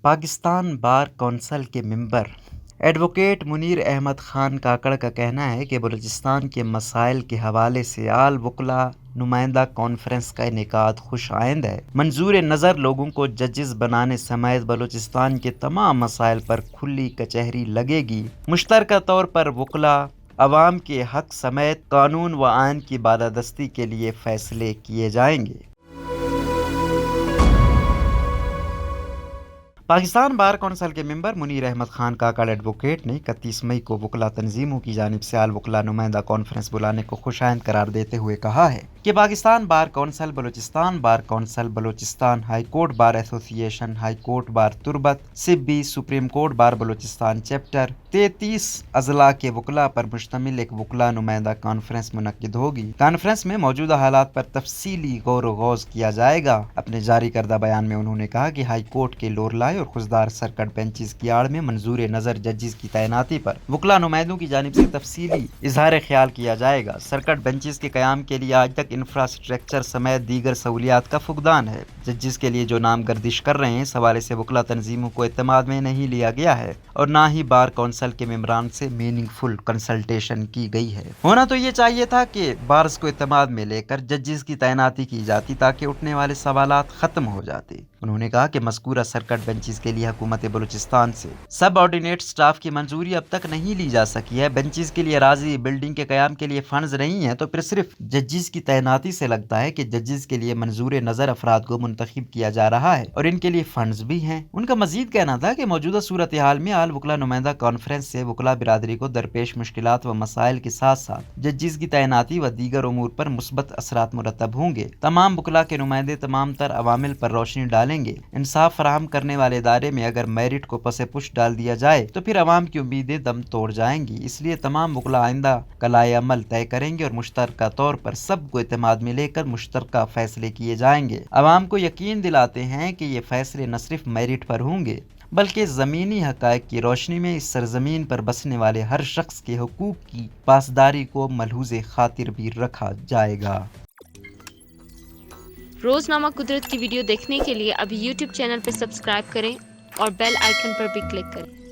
Pakistan bar council کے ممبر advocate Munir Ahmad Khan Kakar کا کہنا ہے کہ بلوچستان کے مسائل کے حوالے سے آل وکلا نمائندہ کانفرنس کا انعقاد خوش آئند ہے۔ منظور نظر لوگوں کو ججز بنانے سمیت بلوچستان کے تمام مسائل پر کھلی کچہری لگے گی۔ مشترکہ طور پر وکلا عوام کے حق سمیت قانون و آئین کی بالادستی کے لیے فیصلے کیے جائیں گے۔ پاکستان بار کونسل کے ممبر منیر احمد خان کاکڑ ایڈوکیٹ نے 31 مئی کو وکلا تنظیموں کی جانب سے آل وکلا نمائندہ کانفرنس بلانے کو خوش آئند قرار دیتے ہوئے کہا ہے کہ Pakistan bar council Balochistan high court bar association, high court bar Turbat, Sibi, supreme court bar Balochistan chapter 33 اضلاع کے وکلا پر مشتمل ایک وکلا نمائندہ کانفرنس منعقد ہوگی۔ کانفرنس میں موجودہ حالات پر تفصیلی غور و خوض کیا جائے گا۔ اپنے جاری کردہ بیان میں انہوں نے کہا کہ ہائی کورٹ کے لور لائے اور خضدار سرکٹ بینچز کی آڑ میں منظور نظر ججز کی تعیناتی پر وکلا نمائندوں کی جانب سے تفصیلی اظہار خیال کیا جائے گا۔ سرکٹ بینچز کے قیام کے لیے آج تک انفراسٹرکچر سمیت دیگر سہولیات کا فقدان ہے۔ ججز کے لیے جو نام گردش کر رہے ہیں، اس حوالے سے وکلا تنظیموں کو اعتماد میں نہیں لیا گیا ہے اور نہ ہی بار کونسل کے ممبران سے میننگ فل کنسلٹیشن کی گئی ہے۔ ہونا تو یہ چاہیے تھا کہ بارز کو اعتماد میں لے کر ججز کی تعیناتی کی جاتی تاکہ اٹھنے والے سوالات ختم ہو جاتے۔ انہوں نے کہا کہ مذکورہ سرکٹ بینچز کے لیے حکومت بلوچستان سے سب آرڈینیٹ سٹاف کی منظوری اب تک نہیں لی جا سکی ہے۔ بینچز کے لیے اراضی، بلڈنگ کے قیام کے لیے فنڈز نہیں ہیں تو پھر صرف ججز کی تعیناتی سے لگتا ہے کہ ججز کے لیے منظور نظر افراد کو منتخب کیا جا رہا ہے اور ان کے لیے فنڈز بھی ہیں۔ ان کا مزید کہنا تھا کہ موجودہ صورتحال میں آل وکلا نمائندہ کانفرنس سے وکلا برادری کو درپیش مشکلات و مسائل کے ساتھ ساتھ ججز کی تعیناتی و دیگر امور پر مثبت اثرات مرتب ہوں گے۔ تمام وکلا کے نمائندے تمام تر عوامل پر روشنی ڈالیں گے۔ انصاف فراہم کرنے والے ادارے میں اگر میرٹ کو پس پش ڈال دیا جائے تو پھر عوام کی امیدیں دم توڑ جائیں گی۔ اس لیے تمام وکلا آئندہ کا لائحہ عمل طے کریں گے اور مشترکہ طور پر سب کو اعتماد میں لے کر مشترکہ فیصلے کیے جائیں گے۔ عوام کو یقین دلاتے ہیں کہ یہ فیصلے نہ صرف میرٹ پر ہوں گے بلکہ زمینی حقائق کی روشنی میں اس سرزمین پر بسنے والے ہر شخص کے حقوق کی پاسداری کو ملحوظ خاطر بھی رکھا جائے گا۔ روزنامہ قدرت کی ویڈیو دیکھنے کے لیے ابھی یوٹیوب چینل پر سبسکرائب کریں اور بیل آئیکن پر بھی کلک کریں۔